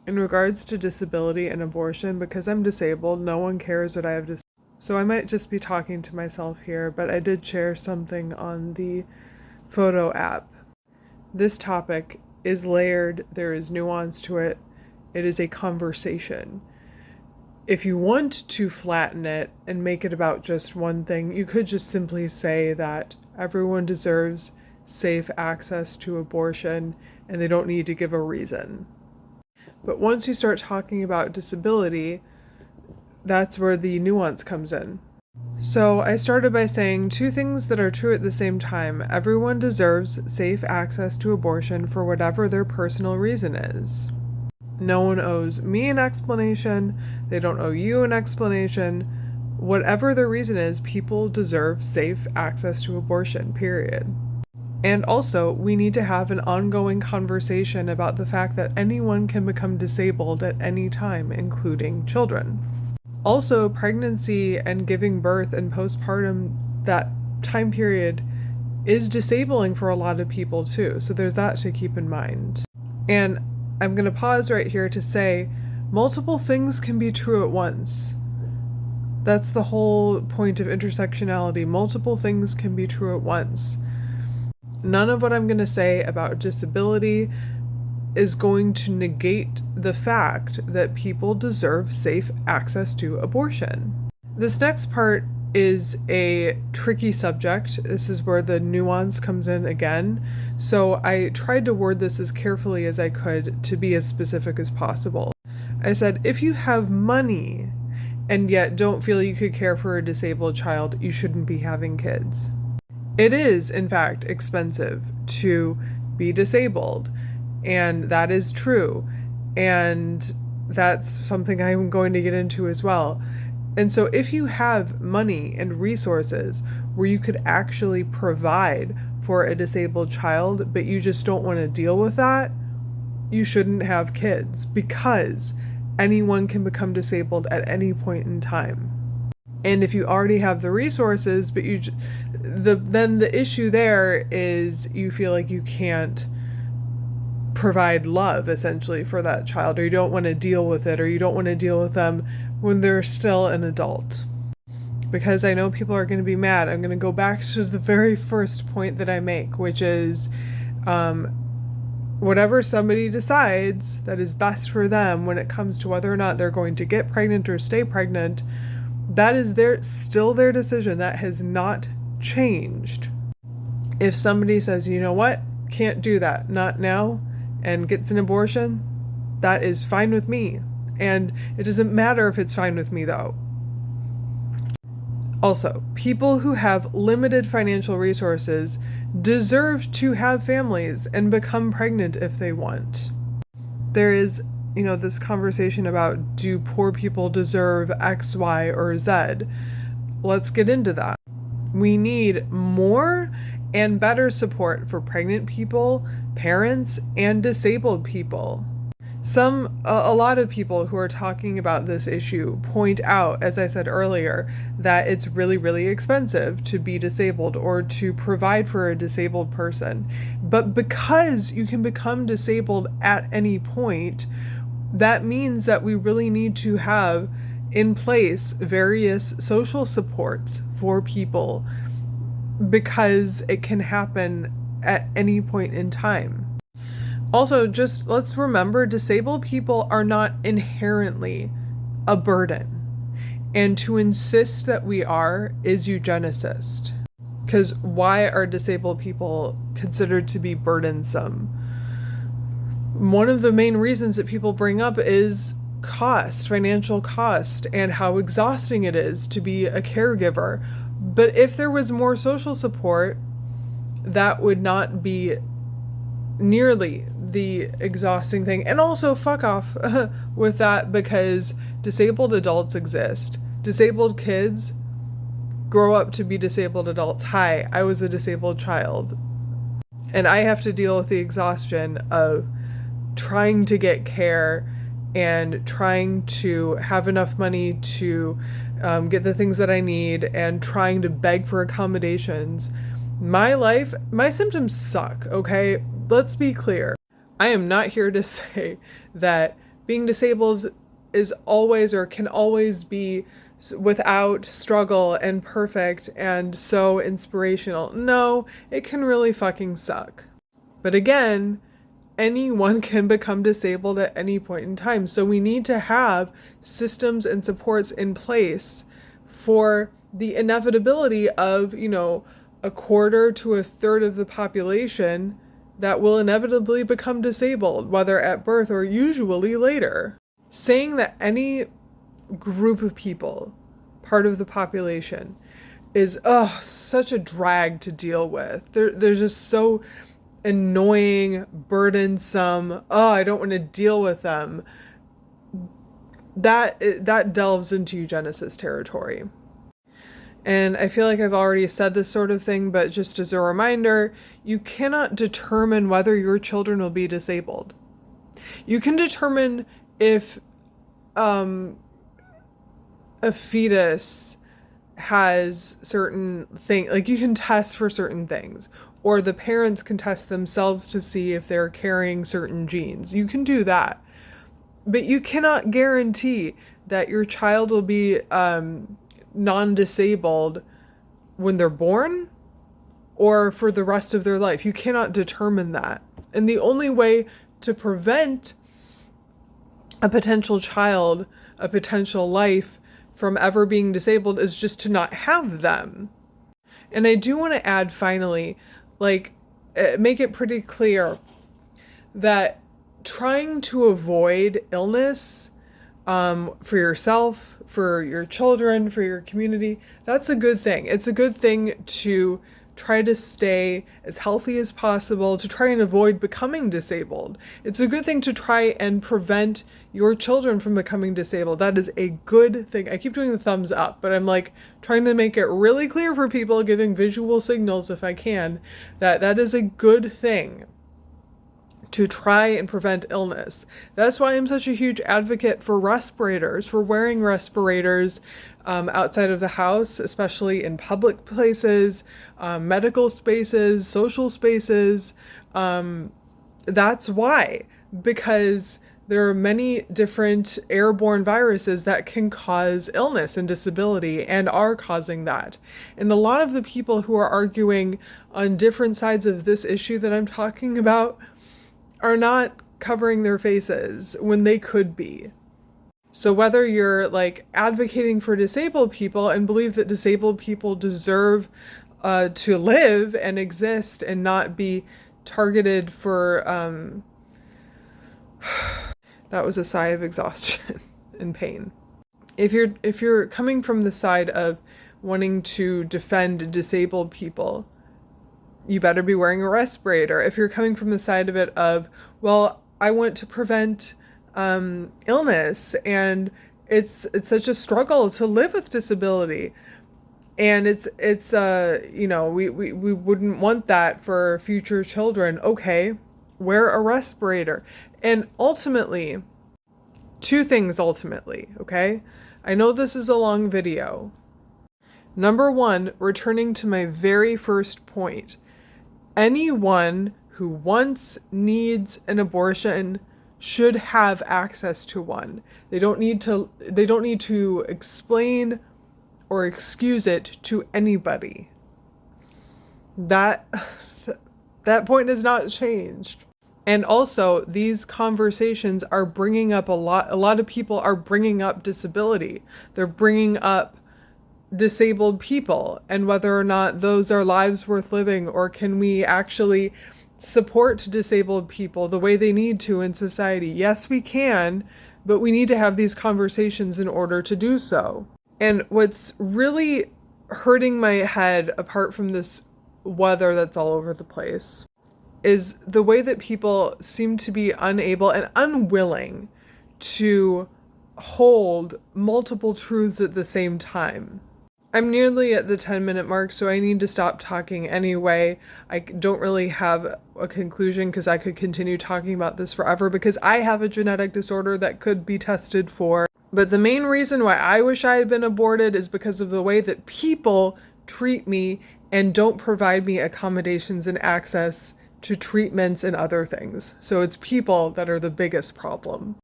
In regards to disability and abortion, because I'm disabled, no one cares what I have to say. So I might just be talking to myself here, but I did share something on the photo app. This topic is layered, there is nuance to it, it is a conversation. If you want to flatten it and make it about just one thing, you could just simply say that everyone deserves safe access to abortion and they don't need to give a reason. But once you start talking about disability, that's where the nuance comes in. So I started by saying two things that are true at the same time. Everyone deserves safe access to abortion for whatever their personal reason is. No one owes me an explanation. They don't owe you an explanation. Whatever their reason is, people deserve safe access to abortion, period. And also, we need to have an ongoing conversation about the fact that anyone can become disabled at any time, including children. Also, pregnancy and giving birth and postpartum, that time period is disabling for a lot of people too. So there's that to keep in mind. And I'm going to pause right here to say multiple things can be true at once. That's the whole point of intersectionality. Multiple things can be true at once. None of what I'm going to say about disability is going to negate the fact that people deserve safe access to abortion. This next part is a tricky subject. This is where the nuance comes in again. So I tried to word this as carefully as I could to be as specific as possible. I said, if you have money and yet don't feel you could care for a disabled child, you shouldn't be having kids. It is, in fact, expensive to be disabled, and that is true. And that's something I'm going to get into as well. And so if you have money and resources where you could actually provide for a disabled child, but you just don't want to deal with that, you shouldn't have kids, because anyone can become disabled at any point in time. And if you already have the resources, but then the issue there is you feel like you can't provide love essentially for that child, or you don't want to deal with it, or you don't want to deal with them when they're still an adult. Because I know people are going to be mad, I'm going to go back to the very first point that I make, which is whatever somebody decides that is best for them when it comes to whether or not they're going to get pregnant or stay pregnant, that is still their decision. That has not changed. If somebody says, you know what, can't do that, not now, and gets an abortion, that is fine with me. And it doesn't matter if it's fine with me, though. Also, people who have limited financial resources deserve to have families and become pregnant if they want. There is, this conversation about, do poor people deserve X, Y, or Z? Let's get into that. We need more and better support for pregnant people, parents, and disabled people. A lot of people who are talking about this issue point out, as I said earlier, that it's really, really expensive to be disabled or to provide for a disabled person. But because you can become disabled at any point, that means that we really need to have in place various social supports for people, because it can happen at any point in time. Also, just let's remember, disabled people are not inherently a burden. And to insist that we are is eugenicist. Because why are disabled people considered to be burdensome? One of the main reasons that people bring up is cost, financial cost, and how exhausting it is to be a caregiver. But if there was more social support, that would not be nearly the exhausting thing. And also, fuck off with that, because disabled adults exist. Disabled kids grow up to be disabled adults. Hi, I was a disabled child. And I have to deal with the exhaustion of trying to get care and trying to have enough money to get the things that I need, and trying to beg for accommodations. My symptoms suck, okay? Let's be clear. I am not here to say that being disabled is always or can always be without struggle and perfect and so inspirational. No, it can really fucking suck. But again, anyone can become disabled at any point in time. So we need to have systems and supports in place for the inevitability of, a quarter to a third of the population that will inevitably become disabled, whether at birth or usually later. Saying that any group of people, part of the population, is such a drag to deal with. They're just so annoying, burdensome. I don't want to deal with them. That delves into eugenicist territory. And I feel like I've already said this sort of thing, but just as a reminder, you cannot determine whether your children will be disabled. You can determine if a fetus has certain things, like you can test for certain things, or the parents can test themselves to see if they're carrying certain genes. You can do that. But you cannot guarantee that your child will be non-disabled when they're born or for the rest of their life. You cannot determine that. And the only way to prevent a potential child, a potential life from ever being disabled is just to not have them. And I do want to add finally, make it pretty clear that trying to avoid illness for yourself, for your children, for your community, that's a good thing. It's a good thing to try to stay as healthy as possible, to try and avoid becoming disabled. It's a good thing to try and prevent your children from becoming disabled. That is a good thing. I keep doing the thumbs up, but I'm trying to make it really clear for people, giving visual signals if I can, that is a good thing to try and prevent illness. That's why I'm such a huge advocate for respirators, for wearing respirators outside of the house, especially in public places, medical spaces, social spaces. That's why, because there are many different airborne viruses that can cause illness and disability and are causing that. And a lot of the people who are arguing on different sides of this issue that I'm talking about are not covering their faces when they could be. So whether you're advocating for disabled people and believe that disabled people deserve to live and exist and not be targeted for that was a sigh of exhaustion and pain. If you're coming from the side of wanting to defend disabled people, you better be wearing a respirator. If you're coming from the side of it of, well, I want to prevent illness and it's such a struggle to live with disability, and it's we wouldn't want that for future children. Okay, wear a respirator. And ultimately, two things ultimately, okay? I know this is a long video. Number one, returning to my very first point, anyone who wants, needs an abortion should have access to one. They don't need to explain or excuse it to anybody. That point has not changed. And also, these conversations are bringing up a lot of people are bringing up disability. They're bringing up disabled people and whether or not those are lives worth living, or can we actually support disabled people the way they need to in society. Yes, we can, but we need to have these conversations in order to do so. And what's really hurting my head, apart from this weather that's all over the place, is the way that people seem to be unable and unwilling to hold multiple truths at the same time. I'm nearly at the 10-minute mark, so I need to stop talking anyway. I don't really have a conclusion because I could continue talking about this forever because I have a genetic disorder that could be tested for. But the main reason why I wish I had been aborted is because of the way that people treat me and don't provide me accommodations and access to treatments and other things. So it's people that are the biggest problem.